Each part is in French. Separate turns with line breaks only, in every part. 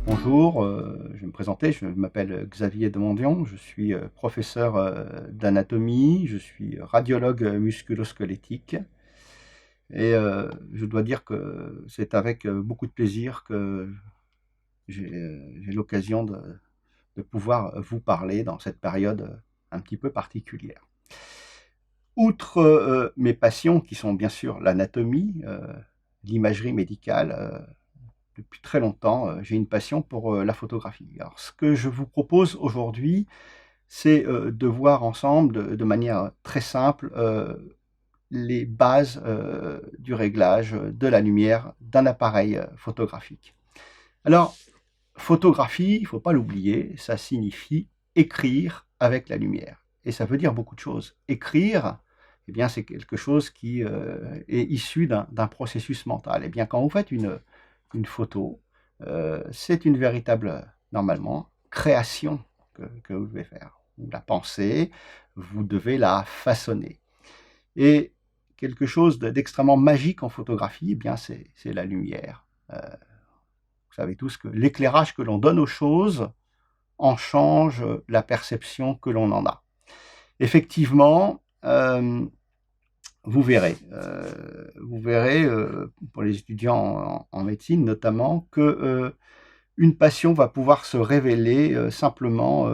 Bonjour, je vais me présenter, je m'appelle Xavier Demondion, je suis professeur d'anatomie, je suis radiologue musculo-squelettique et je dois dire que c'est avec beaucoup de plaisir que j'ai l'occasion de pouvoir vous parler dans cette période un petit peu particulière. Outre mes passions qui sont bien sûr l'anatomie, l'imagerie médicale, depuis très longtemps, j'ai une passion pour la photographie. Alors ce que je vous propose aujourd'hui, c'est de voir ensemble de manière très simple les bases du réglage de la lumière d'un appareil photographique. Alors, photographie, il ne faut pas l'oublier, ça signifie écrire avec la lumière. Et ça veut dire beaucoup de choses. Écrire, eh bien, c'est quelque chose qui est issu d'un processus mental. Eh bien, quand vous faites une photo, c'est une véritable, normalement, création que vous devez faire. Vous la pensez, vous devez la façonner. Et quelque chose d'extrêmement magique en photographie, eh bien, c'est la lumière. Vous savez tous que l'éclairage que l'on donne aux choses en change la perception que l'on en a. Effectivement, vous verrez, pour les étudiants en médecine notamment, que une passion va pouvoir se révéler simplement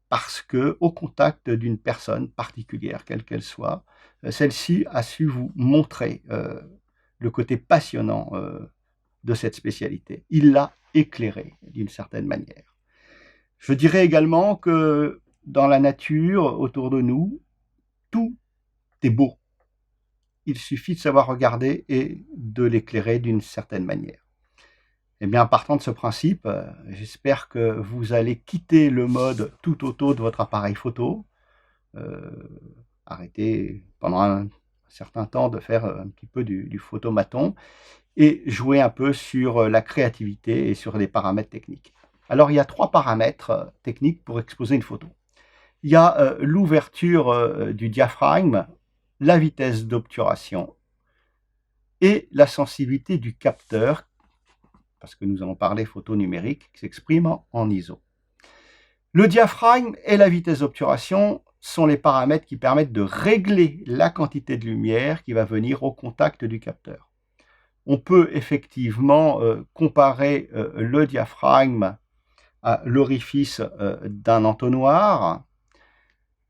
parce que, au contact d'une personne particulière, quelle qu'elle soit, celle-ci a su vous montrer le côté passionnant de cette spécialité. Il l'a éclairée d'une certaine manière. Je dirais également que dans la nature, autour de nous, tout est beau. Il suffit de savoir regarder et de l'éclairer d'une certaine manière. Eh bien, partant de ce principe, j'espère que vous allez quitter le mode tout auto de votre appareil photo, arrêter pendant un certain temps de faire un petit peu du photomaton et jouer un peu sur la créativité et sur les paramètres techniques. Alors, il y a 3 paramètres techniques pour exposer une photo. Il y a l'ouverture du diaphragme, la vitesse d'obturation et la sensibilité du capteur, parce que nous allons parler photo numérique, qui s'exprime en ISO. Le diaphragme et la vitesse d'obturation sont les paramètres qui permettent de régler la quantité de lumière qui va venir au contact du capteur. On peut effectivement comparer le diaphragme à l'orifice d'un entonnoir.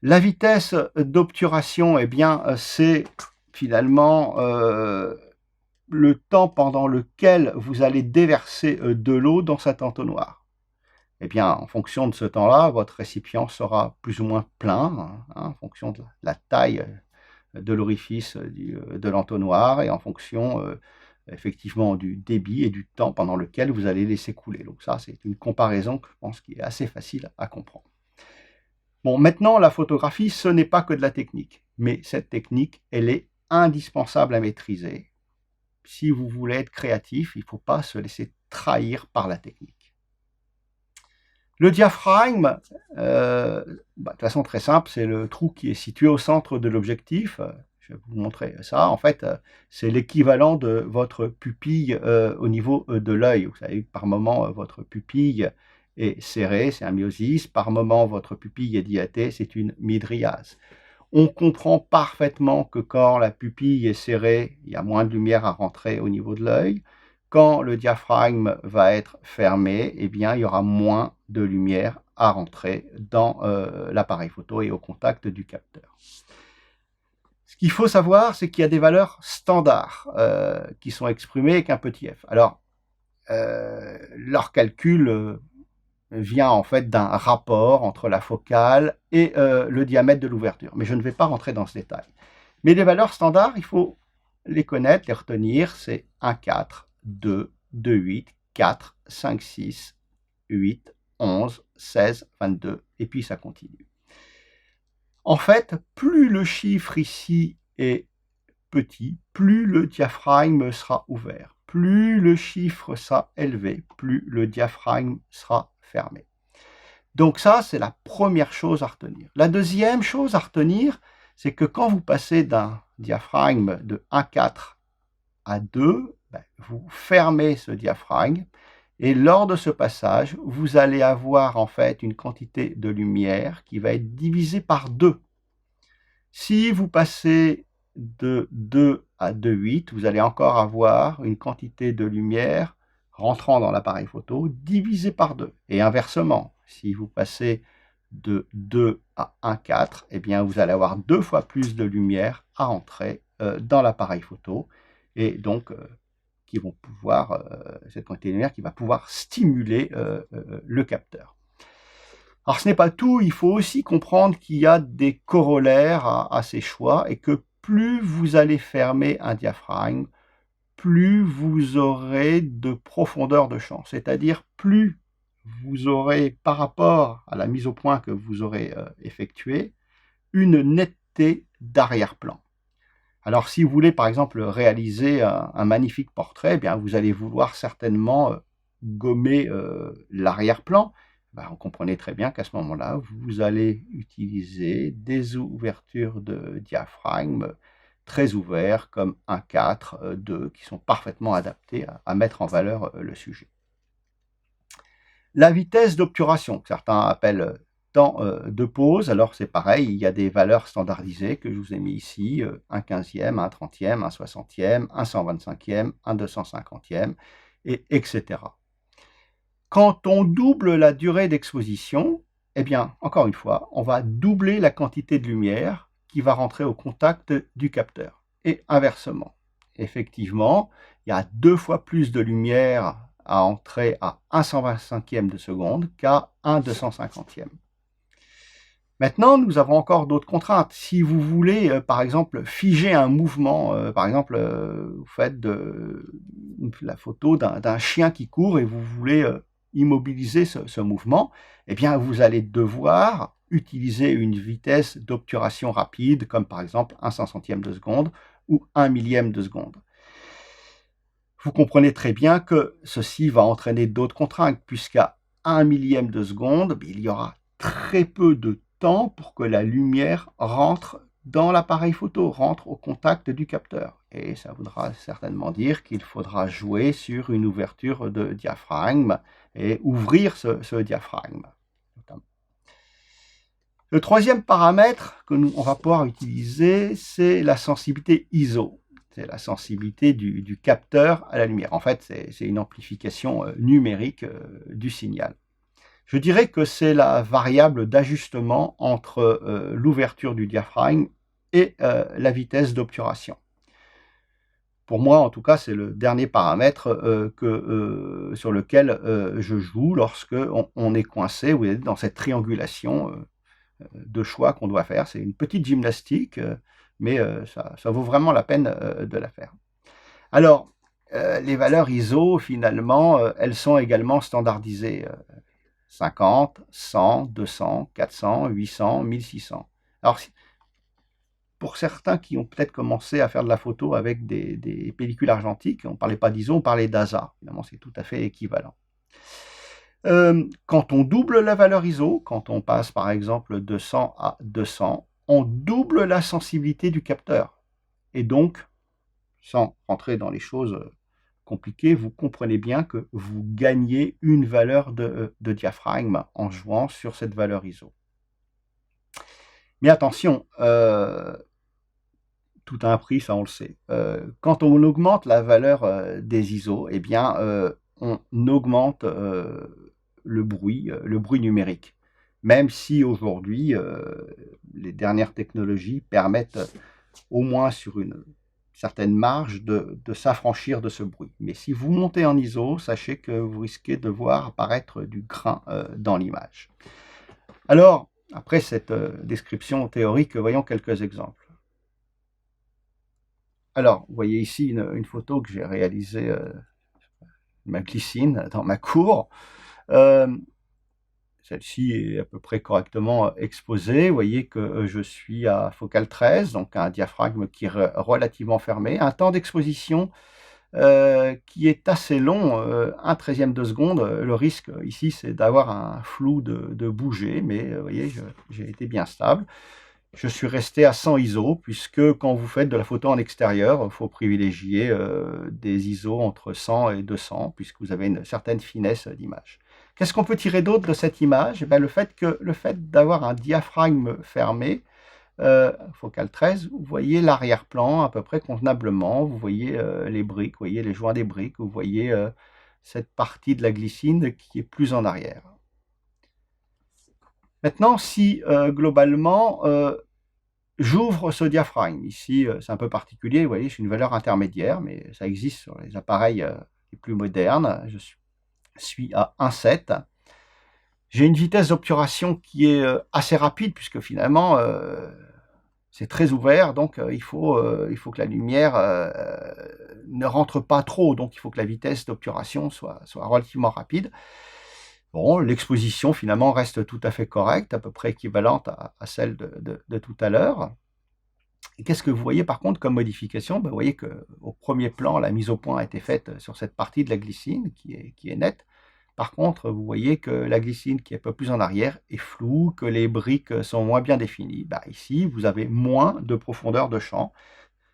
La vitesse d'obturation, eh bien, c'est finalement le temps pendant lequel vous allez déverser de l'eau dans cet entonnoir. Eh bien, en fonction de ce temps-là, votre récipient sera plus ou moins plein, en fonction de la taille de l'orifice de l'entonnoir et en fonction effectivement du débit et du temps pendant lequel vous allez laisser couler l'eau. Ça, c'est une comparaison que je pense qui est assez facile à comprendre. Bon, maintenant, la photographie, ce n'est pas que de la technique, mais cette technique, elle est indispensable à maîtriser. Si vous voulez être créatif, il ne faut pas se laisser trahir par la technique. Le diaphragme, de façon très simple, c'est le trou qui est situé au centre de l'objectif. Je vais vous montrer ça. En fait, c'est l'équivalent de votre pupille au niveau de l'œil. Vous savez que par moment, votre pupille est serrée, c'est un myosis. Par moment, votre pupille est dilatée, c'est une mydriase. On comprend parfaitement que quand la pupille est serrée, il y a moins de lumière à rentrer au niveau de l'œil. Quand le diaphragme va être fermé, eh bien, il y aura moins de lumière à rentrer dans l'appareil photo et au contact du capteur. Ce qu'il faut savoir, c'est qu'il y a des valeurs standards qui sont exprimées avec un petit f. Alors, leur calcul vient en fait d'un rapport entre la focale et le diamètre de l'ouverture. Mais je ne vais pas rentrer dans ce détail. Mais les valeurs standards, il faut les connaître, les retenir. C'est 1,4, 2, 2,8, 4, 5,6, 8, 11, 16, 22, et puis ça continue. En fait, plus le chiffre ici est petit, plus le diaphragme sera ouvert. Plus le chiffre sera élevé, plus le diaphragme sera fermé. Donc ça, c'est la première chose à retenir. La deuxième chose à retenir, c'est que quand vous passez d'un diaphragme de 1,4 à 2, vous fermez ce diaphragme et lors de ce passage, vous allez avoir en fait une quantité de lumière qui va être divisée par 2. Si vous passez de 2 à 2,8, vous allez encore avoir une quantité de lumière rentrant dans l'appareil photo divisée par 2. Et inversement, si vous passez de 2 à 1,4, eh bien vous allez avoir 2 fois plus de lumière à entrer dans l'appareil photo et donc cette quantité de lumière qui va pouvoir stimuler le capteur. Alors ce n'est pas tout, il faut aussi comprendre qu'il y a des corollaires à ces choix et que plus vous allez fermer un diaphragme, plus vous aurez de profondeur de champ. C'est-à-dire plus vous aurez, par rapport à la mise au point que vous aurez effectuée, une netteté d'arrière-plan. Alors si vous voulez par exemple réaliser un magnifique portrait, eh bien, vous allez vouloir certainement gommer l'arrière-plan. Vous comprenez très bien qu'à ce moment-là, vous allez utiliser des ouvertures de diaphragme très ouverts comme 1,4, 2, qui sont parfaitement adaptés à mettre en valeur le sujet. La vitesse d'obturation, que certains appellent temps de pause, alors c'est pareil, il y a des valeurs standardisées que je vous ai mis ici, 1/15e, 1/30e, 1/60e, 1/125e, 1/250e, etc. Quand on double la durée d'exposition, eh bien, encore une fois, on va doubler la quantité de lumière qui va rentrer au contact du capteur. Et inversement, effectivement, il y a 2 fois plus de lumière à entrer à 1/125e de seconde qu'à 1/250e. Maintenant, nous avons encore d'autres contraintes. Si vous voulez, par exemple, figer un mouvement, par exemple, vous faites la photo d'un chien qui court et vous voulez immobiliser ce mouvement, eh bien, vous allez devoir utiliser une vitesse d'obturation rapide, comme par exemple 1/500e de seconde ou 1 millième de seconde. Vous comprenez très bien que ceci va entraîner d'autres contraintes, puisqu'à 1 millième de seconde, il y aura très peu de temps pour que la lumière rentre dans l'appareil photo, rentre au contact du capteur. Et ça voudra certainement dire qu'il faudra jouer sur une ouverture de diaphragme et ouvrir ce diaphragme. Le troisième paramètre que on va pouvoir utiliser, c'est la sensibilité ISO. C'est la sensibilité du capteur à la lumière. En fait, c'est une amplification numérique du signal. Je dirais que c'est la variable d'ajustement entre l'ouverture du diaphragme et la vitesse d'obturation. Pour moi, en tout cas, c'est le dernier paramètre sur lequel je joue lorsque on est coincé, vous êtes dans cette triangulation de choix qu'on doit faire. C'est une petite gymnastique, mais ça vaut vraiment la peine de la faire. Alors, les valeurs ISO, finalement, elles sont également standardisées. 50, 100, 200, 400, 800, 1600. Alors, pour certains qui ont peut-être commencé à faire de la photo avec des pellicules argentiques, on ne parlait pas d'ISO, on parlait d'ASA. Évidemment, c'est tout à fait équivalent. Quand on double la valeur ISO, quand on passe par exemple de 100 à 200, on double la sensibilité du capteur. Et donc, sans rentrer dans les choses compliquées, vous comprenez bien que vous gagnez une valeur de diaphragme en jouant sur cette valeur ISO. Mais attention, tout a un prix, ça on le sait. Quand on augmente la valeur des ISO, eh bien, on augmente le bruit numérique. Même si aujourd'hui, les dernières technologies permettent au moins sur une certaine marge de s'affranchir de ce bruit. Mais si vous montez en ISO, sachez que vous risquez de voir apparaître du grain dans l'image. Alors, après cette description théorique, voyons quelques exemples. Alors, vous voyez ici une photo que j'ai réalisée ma glycine dans ma cour. Celle-ci est à peu près correctement exposée. Vous voyez que je suis à focale 13, donc un diaphragme qui est relativement fermé. Un temps d'exposition qui est assez long, 1/13e de seconde. Le risque ici, c'est d'avoir un flou de bouger, mais vous voyez, j'ai été bien stable. je suis resté à 100 ISO, puisque quand vous faites de la photo en extérieur, il faut privilégier des ISO entre 100 et 200, puisque vous avez une certaine finesse d'image. Qu'est-ce qu'on peut tirer d'autre de cette image? Eh bien, le fait d'avoir un diaphragme fermé, focale 13, vous voyez l'arrière-plan à peu près convenablement, vous voyez les briques, vous voyez les joints des briques, vous voyez cette partie de la glycine qui est plus en arrière. Maintenant, si globalement, j'ouvre ce diaphragme, ici c'est un peu particulier, vous voyez, c'est une valeur intermédiaire, mais ça existe sur les appareils les plus modernes, je suis à 1,7. J'ai une vitesse d'obturation qui est assez rapide, puisque finalement, c'est très ouvert, donc il faut que la lumière ne rentre pas trop, donc il faut que la vitesse d'obturation soit relativement rapide. Bon, l'exposition finalement reste tout à fait correcte, à peu près équivalente à celle de tout à l'heure. Et qu'est-ce que vous voyez par contre comme modification? Vous voyez qu'au premier plan, la mise au point a été faite sur cette partie de la glycine qui est nette. Par contre, vous voyez que la glycine qui est un peu plus en arrière est floue, que les briques sont moins bien définies. Ici, vous avez moins de profondeur de champ.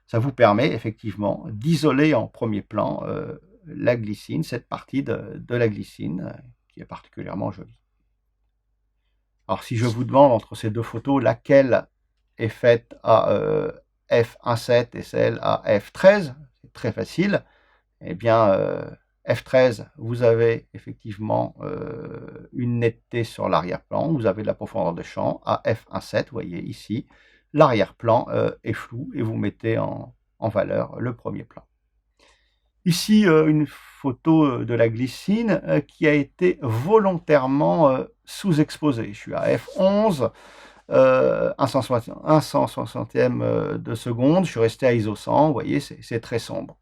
Ça vous permet effectivement d'isoler en premier plan la glycine, cette partie de la glycine qui est particulièrement jolie. Alors si je vous demande entre ces deux photos laquelle est faite à f1.7 et celle à f13, c'est très facile. Eh bien, f13, vous avez effectivement une netteté sur l'arrière-plan, vous avez de la profondeur de champ. À f1.7, vous voyez ici, l'arrière-plan est flou et vous mettez en valeur le premier plan. Ici, une photo de la glycine qui a été volontairement sous-exposée. Je suis à f11, 1/160e de seconde, je suis resté à ISO 100, vous voyez, c'est très sombre.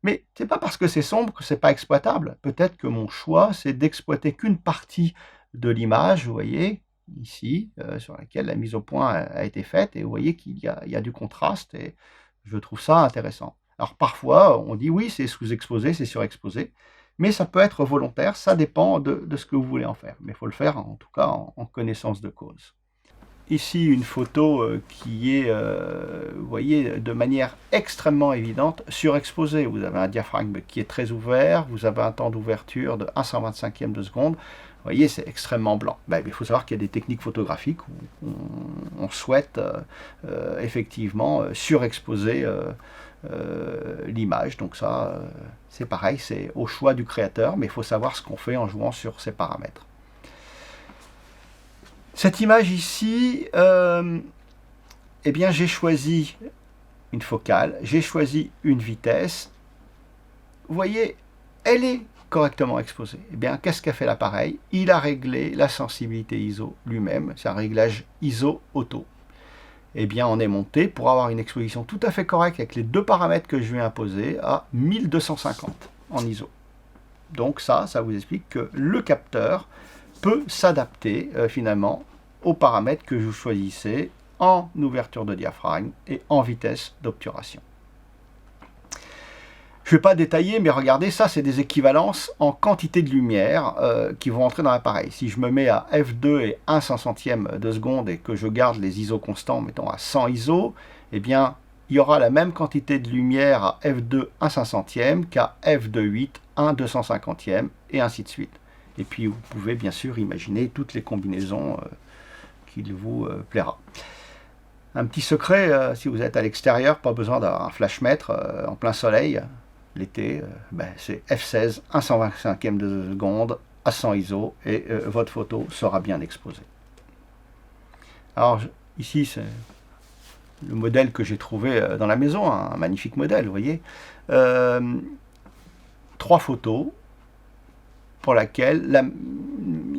Mais c'est pas parce que c'est sombre que c'est pas exploitable. Peut-être que mon choix, c'est d'exploiter qu'une partie de l'image, vous voyez, ici, sur laquelle la mise au point a été faite, et vous voyez qu'il y a du contraste, et je trouve ça intéressant. Alors parfois, on dit oui, c'est sous-exposé, c'est surexposé, mais ça peut être volontaire, ça dépend de ce que vous voulez en faire. Mais il faut le faire, en tout cas, en connaissance de cause. Ici, une photo qui est, vous voyez, de manière extrêmement évidente, surexposée. Vous avez un diaphragme qui est très ouvert, vous avez un temps d'ouverture de 1/125e de seconde. Vous voyez, c'est extrêmement blanc. Il faut savoir qu'il y a des techniques photographiques où on souhaite effectivement surexposer l'image. Donc ça, c'est pareil, c'est au choix du créateur, mais il faut savoir ce qu'on fait en jouant sur ces paramètres. Cette image ici, eh bien j'ai choisi une focale, j'ai choisi une vitesse. Vous voyez, elle est correctement exposée. Eh bien, qu'est-ce qu'a fait l'appareil? Il a réglé la sensibilité ISO lui-même, c'est un réglage ISO auto. Eh bien, on est monté pour avoir une exposition tout à fait correcte avec les deux paramètres que je lui ai imposés à 1250 en ISO. Donc ça vous explique que le capteur peut s'adapter finalement aux paramètres que vous choisissez en ouverture de diaphragme et en vitesse d'obturation. Je ne vais pas détailler, mais regardez, ça c'est des équivalences en quantité de lumière qui vont entrer dans l'appareil. Si je me mets à f2 et 1/100e de seconde et que je garde les ISO constants, mettons à 100 ISO, eh bien il y aura la même quantité de lumière à f2 1/500e qu'à f2.8 1/250e et ainsi de suite. Et puis vous pouvez bien sûr imaginer toutes les combinaisons qu'il vous plaira. Un petit secret, si vous êtes à l'extérieur, pas besoin d'avoir un flashmètre en plein soleil, l'été, c'est f16, 1/125e de seconde à 100 ISO et votre photo sera bien exposée. Alors ici c'est le modèle que j'ai trouvé dans la maison, un magnifique modèle, vous voyez. 3 photos pour laquelle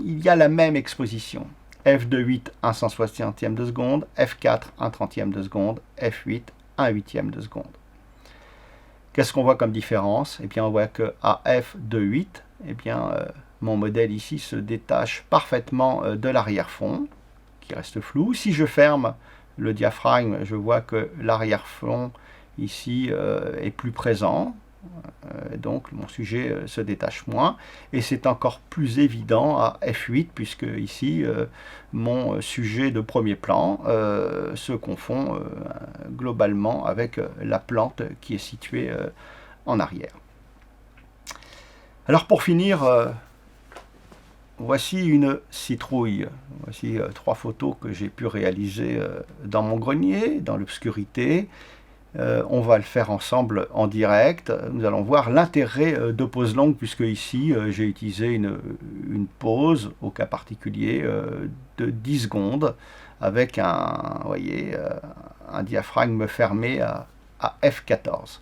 il y a la même exposition. f2.8, 1/160e de seconde, f4, 1/30e de seconde, f8, 1/8e de seconde. Qu'est-ce qu'on voit comme différence? Eh bien, on voit qu'à f2.8, eh bien, mon modèle ici se détache parfaitement de l'arrière-fond, qui reste flou. Si je ferme le diaphragme, je vois que l'arrière-fond ici est plus présent. Donc mon sujet se détache moins, et c'est encore plus évident à f8 puisque ici mon sujet de premier plan se confond globalement avec la plante qui est située en arrière. Alors pour finir, voici une citrouille. Voici 3 photos que j'ai pu réaliser dans mon grenier, dans l'obscurité. On va le faire ensemble en direct. Nous allons voir l'intérêt de pause longue, puisque ici j'ai utilisé une pause au cas particulier de 10 secondes avec un, vous voyez, un diaphragme fermé à f14.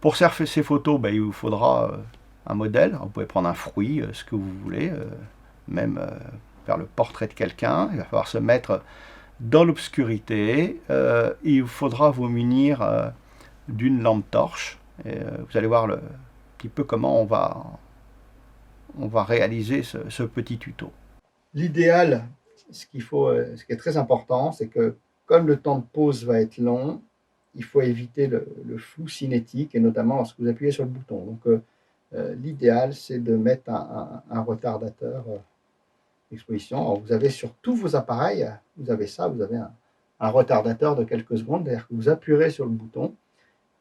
Pour faire ces photos, il vous faudra un modèle. Vous pouvez prendre un fruit, ce que vous voulez, même faire le portrait de quelqu'un. Il va falloir se mettre dans l'obscurité. Il vous faudra vous munir d'une lampe torche. Et, vous allez voir un petit peu comment on va réaliser ce petit tuto. L'idéal, ce qui est très important, c'est que comme le temps de pause va être long, il faut éviter le flou cinétique, et notamment lorsque vous appuyez sur le bouton. Donc l'idéal, c'est de mettre un retardateur d'exposition. Alors, vous avez sur tous vos appareils, vous avez ça, vous avez un retardateur de quelques secondes, c'est-à-dire que vous appuierez sur le bouton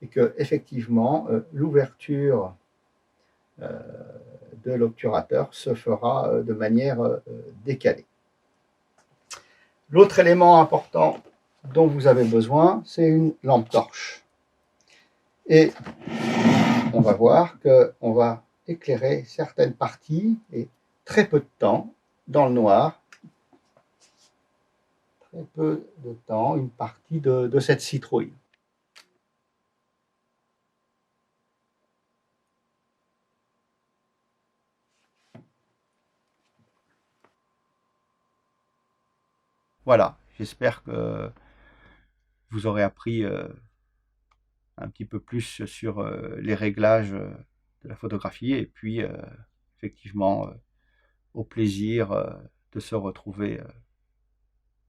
et que effectivement l'ouverture de l'obturateur se fera de manière décalée. L'autre élément important dont vous avez besoin, c'est une lampe torche. Et on va voir qu'on va éclairer certaines parties et très peu de temps dans le noir. Très peu de temps, une partie de cette citrouille. Voilà, j'espère que vous aurez appris un petit peu plus sur les réglages de la photographie, et puis effectivement au plaisir de se retrouver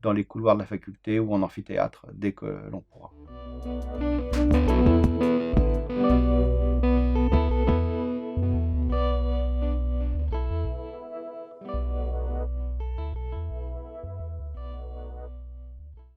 dans les couloirs de la faculté ou en amphithéâtre dès que l'on pourra.